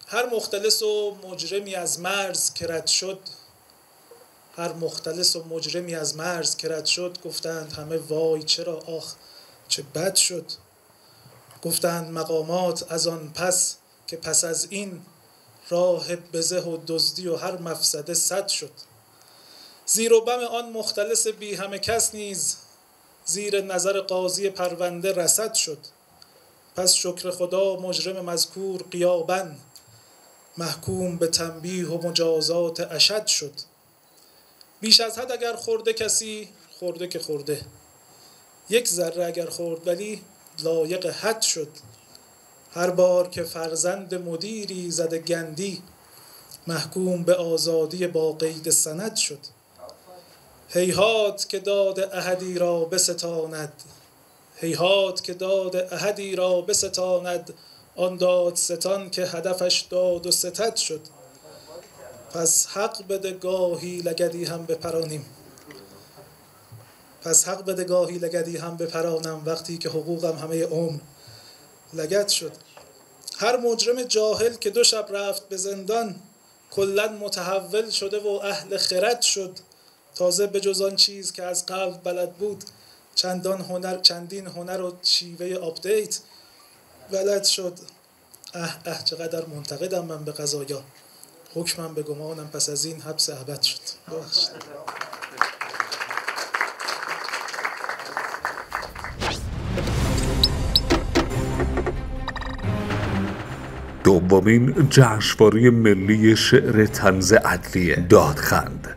هر مختلس و مجرمی از مرز که رد شد، هر مختلس و مجرمی از مرز که رد شد، گفتند همه وای چرا آخ چه بد شد. گفتند مقامات از آن پس که پس از این، راه بزه و دزدی و هر مفسده صد شد. زیر و بم آن مختلس بی همه کس نیز، زیر نظر قاضی پرونده رسد شد. پس شکر خدا مجرم مذکور غیاباً، محکوم به تنبیه و مجازات اشد شد. بیش از حد اگر خورده کسی، خورده که خورده، یک ذره اگر خورد ولی لایق حد شد. هر بار که فرزند مدیری زده گندی، محکوم به آزادی با قید سند شد. هیهات که داد احدی را بستاند، هیهات که داد احدی را بستاند، آن داد ستان که هدفش داد و ستد شد. پس حق بده گاهی لگدی هم بپرانیم، پس حق بده گاهی لگدی هم بپرانم، وقتی که حقوقم همه عمر لگد شد. هر مجرم جاهل که 2 شب رفت به زندان، کلاً متحول شده و اهل خرد شد. تازه به جز آن چیز که از قبل بلد بود، چندین هنر و شیوه آپدیت بلد شد. چقدر منتقدم من به قضایا، حکمم به گمانم پس از این حبس ابد شد. ببخشید. دومین جشنواره ملی شعر طنز ادبی دادخند